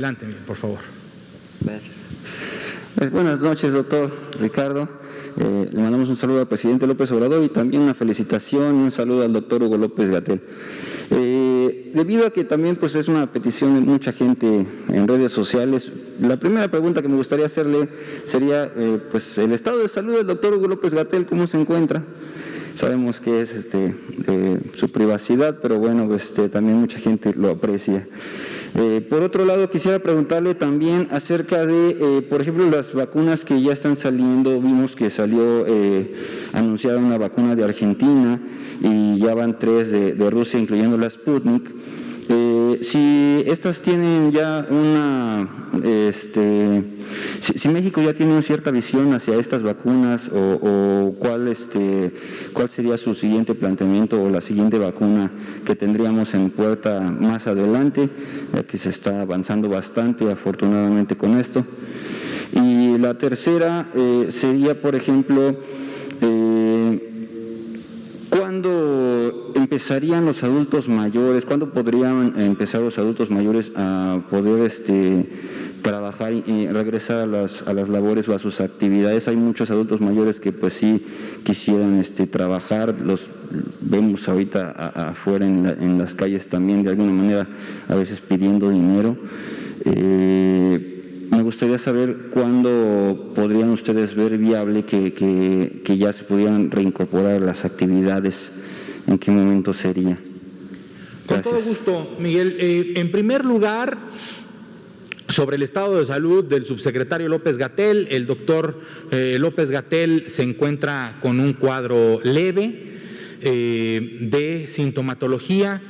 Adelante, por favor. Gracias. Buenas noches, doctor Ricardo. Le mandamos un saludo al presidente López Obrador y también una felicitación y un saludo al doctor Hugo López-Gatell. Debido a que también pues es una petición de mucha gente en redes sociales, la primera pregunta que me gustaría hacerle sería pues el estado de salud del doctor Hugo López-Gatell, ¿cómo se encuentra? Sabemos que es su privacidad, pero bueno, también mucha gente lo aprecia. Por otro lado, quisiera preguntarle también acerca de, por ejemplo, las vacunas que ya están saliendo. Vimos que salió anunciada una vacuna de Argentina y ya van 3 de Rusia, incluyendo la Sputnik. Si estas tienen ya si México ya tiene una cierta visión hacia estas vacunas o cuál sería su siguiente planteamiento o la siguiente vacuna que tendríamos en puerta más adelante, ya que se está avanzando bastante afortunadamente con esto. Y la tercera sería, por ejemplo, ¿cuándo empezarían los adultos mayores? ¿Cuándo podrían empezar los adultos mayores a poder trabajar y regresar a las labores o a sus actividades? Hay muchos adultos mayores que pues sí quisieran trabajar, los vemos ahorita afuera en las calles también de alguna manera, a veces pidiendo dinero. Me gustaría saber cuándo podrían ustedes ver viable que ya se pudieran reincorporar las actividades, en qué momento sería. Gracias. Con todo gusto, Miguel. En primer lugar, sobre el estado de salud del subsecretario López-Gatell, el doctor López-Gatell se encuentra con un cuadro leve de sintomatología,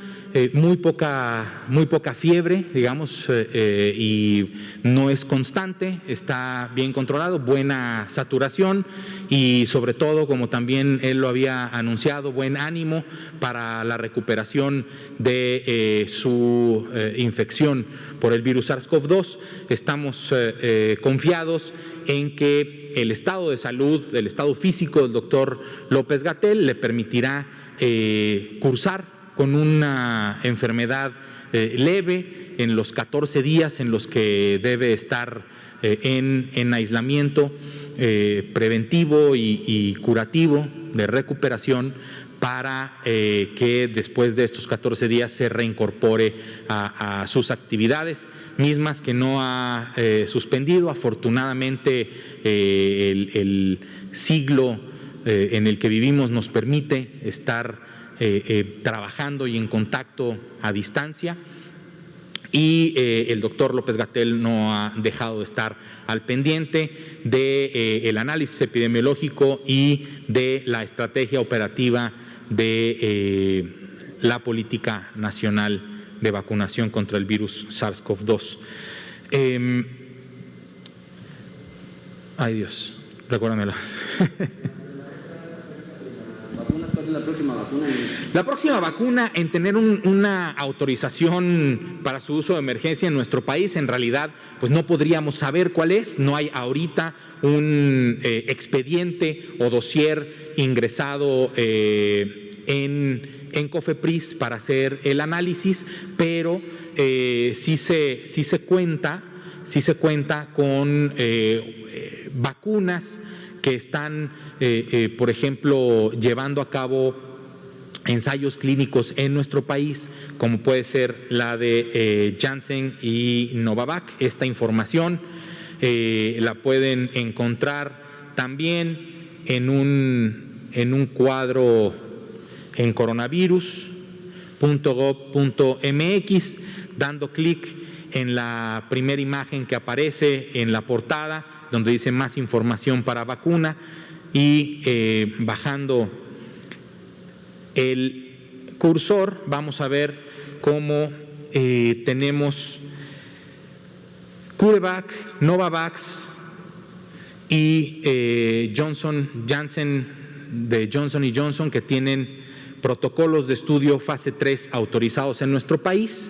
muy poca fiebre, digamos, y no es constante, está bien controlado, buena saturación y sobre todo, como también él lo había anunciado, buen ánimo para la recuperación de su infección por el virus SARS-CoV-2. Estamos confiados en que el estado de salud, el estado físico del doctor López-Gatell le permitirá cursar con una enfermedad leve en los 14 días en los que debe estar en aislamiento preventivo y curativo de recuperación para que después de estos 14 días se reincorpore a sus actividades, mismas que no ha suspendido. Afortunadamente el siglo en el que vivimos nos permite estar trabajando y en contacto a distancia, y el doctor López-Gatell no ha dejado de estar al pendiente del análisis epidemiológico y de la estrategia operativa de la política nacional de vacunación contra el virus SARS-CoV-2. Ay Dios, recuérdamelo. La próxima vacuna. La próxima vacuna en tener una autorización para su uso de emergencia en nuestro país, en realidad pues no podríamos saber cuál es. No hay ahorita un expediente o dossier ingresado en COFEPRIS para hacer el análisis, pero sí se cuenta con vacunas que están, por ejemplo, llevando a cabo ensayos clínicos en nuestro país, como puede ser la de Janssen y Novavax. Esta información la pueden encontrar también en un cuadro en coronavirus.gov.mx, dando clic en la primera imagen que aparece en la portada, donde dice más información para vacuna, y bajando el cursor vamos a ver cómo tenemos CureVac, Novavax y Janssen de Johnson & Johnson, que tienen protocolos de estudio fase 3 autorizados en nuestro país,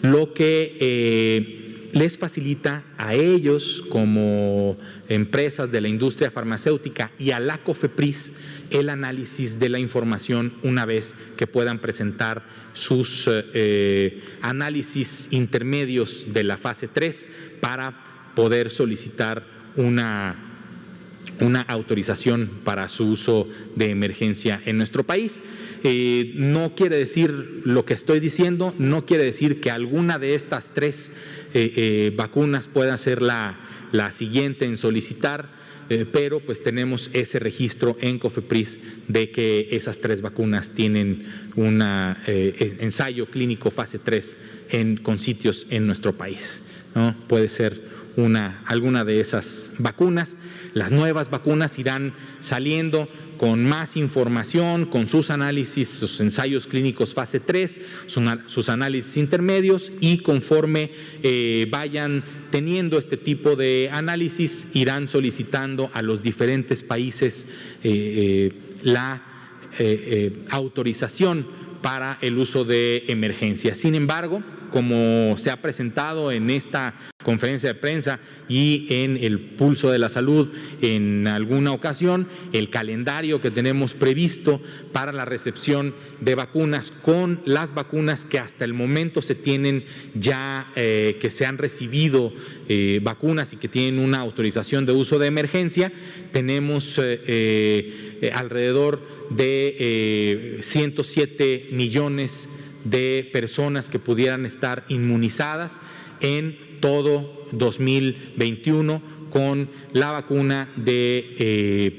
lo que les facilita a ellos como empresas de la industria farmacéutica y a la COFEPRIS el análisis de la información una vez que puedan presentar sus análisis intermedios de la fase 3 para poder solicitar una autorización para su uso de emergencia en nuestro país. No quiere decir lo que estoy diciendo, no quiere decir que alguna de estas 3 vacunas pueda ser la siguiente en solicitar, pero pues tenemos ese registro en COFEPRIS de que esas 3 vacunas tienen un ensayo clínico fase 3 con sitios en nuestro país, ¿no? Puede ser alguna de esas vacunas. Las nuevas vacunas irán saliendo con más información, con sus análisis, sus ensayos clínicos fase 3, sus análisis intermedios, y conforme vayan teniendo este tipo de análisis, irán solicitando a los diferentes países la autorización para el uso de emergencia. Sin embargo, como se ha presentado en esta conferencia de prensa y en el Pulso de la Salud en alguna ocasión, el calendario que tenemos previsto para la recepción de vacunas con las vacunas que hasta el momento se tienen ya, que se han recibido vacunas y que tienen una autorización de uso de emergencia, tenemos alrededor de 107 millones de personas que pudieran estar inmunizadas en todo 2021 con la vacuna de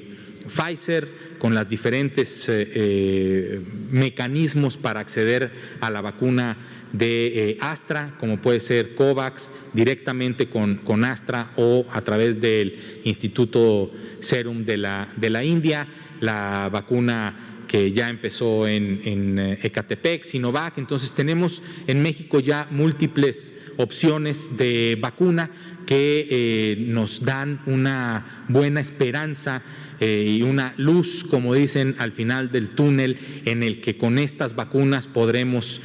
Pfizer, con los diferentes mecanismos para acceder a la vacuna de Astra, como puede ser COVAX, directamente con Astra o a través del Instituto Serum de la India, la vacuna que ya empezó en Ecatepec, Sinovac. Entonces tenemos en México ya múltiples opciones de vacuna que nos dan una buena esperanza y una luz, como dicen, al final del túnel, en el que con estas vacunas podremos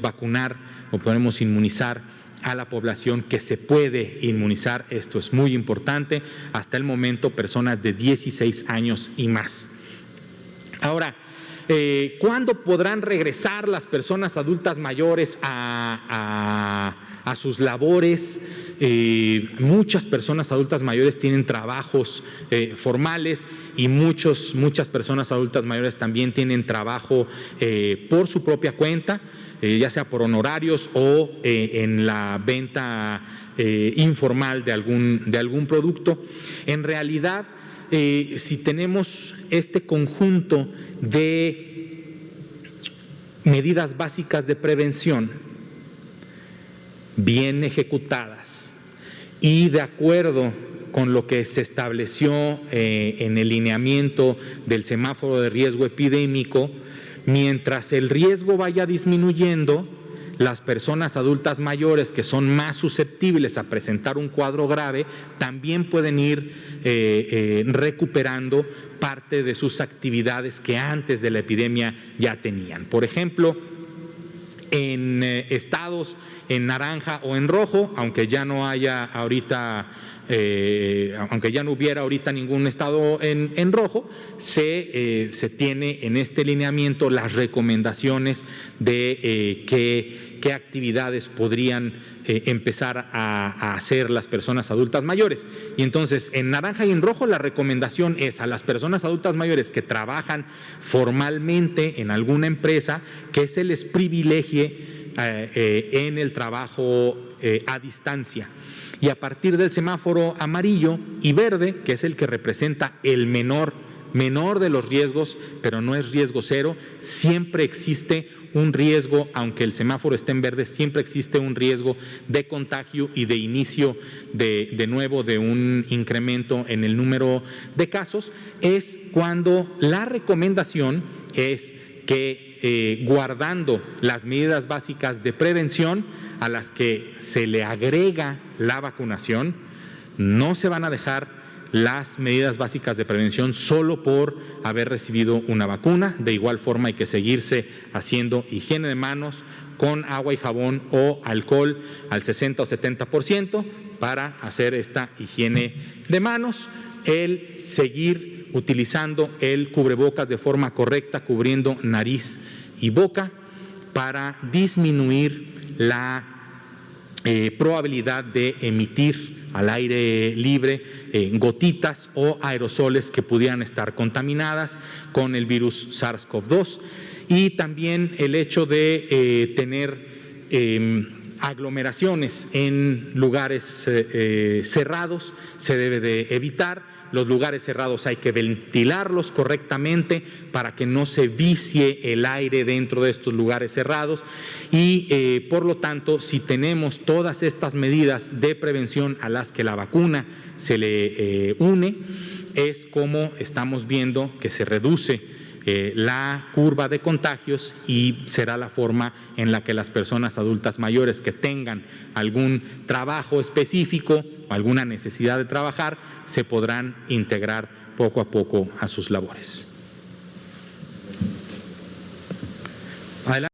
vacunar o podremos inmunizar a la población que se puede inmunizar. Esto es muy importante. Hasta el momento, personas de 16 años y más. Ahora, ¿cuándo podrán regresar las personas adultas mayores a sus labores? Muchas personas adultas mayores tienen trabajos formales y muchas personas adultas mayores también tienen trabajo por su propia cuenta, ya sea por honorarios o en la venta informal de algún producto. En realidad, si tenemos este conjunto de medidas básicas de prevención bien ejecutadas y de acuerdo con lo que se estableció en el lineamiento del semáforo de riesgo epidémico, mientras el riesgo vaya disminuyendo, las personas adultas mayores que son más susceptibles a presentar un cuadro grave también pueden ir recuperando parte de sus actividades que antes de la epidemia ya tenían. Por ejemplo, en estados en naranja o en rojo, aunque ya no haya ahorita, aunque ya no hubiera ahorita ningún estado en rojo, se tiene en este lineamiento las recomendaciones de qué actividades podrían empezar a hacer las personas adultas mayores. Y entonces, en naranja y en rojo, la recomendación es a las personas adultas mayores que trabajan formalmente en alguna empresa que se les privilegie en el trabajo a distancia. Y a partir del semáforo amarillo y verde, que es el que representa el menor de los riesgos, pero no es riesgo cero, siempre existe un riesgo, aunque el semáforo esté en verde, siempre existe un riesgo de contagio y de inicio de nuevo de un incremento en el número de casos, es cuando la recomendación es que guardando las medidas básicas de prevención a las que se le agrega la vacunación, no se van a dejar las medidas básicas de prevención solo por haber recibido una vacuna. De igual forma hay que seguirse haciendo higiene de manos con agua y jabón o alcohol al 60 o 70% para hacer esta higiene de manos. El seguir utilizando el cubrebocas de forma correcta, cubriendo nariz y boca para disminuir la probabilidad de emitir al aire libre gotitas o aerosoles que pudieran estar contaminadas con el virus SARS-CoV-2, y también el hecho de tener aglomeraciones en lugares cerrados se debe de evitar. Los lugares cerrados hay que ventilarlos correctamente para que no se vicie el aire dentro de estos lugares cerrados y por lo tanto, si tenemos todas estas medidas de prevención a las que la vacuna se le une, es como estamos viendo que se reduce la curva de contagios y será la forma en la que las personas adultas mayores que tengan algún trabajo específico, alguna necesidad de trabajar, se podrán integrar poco a poco a sus labores. Adelante.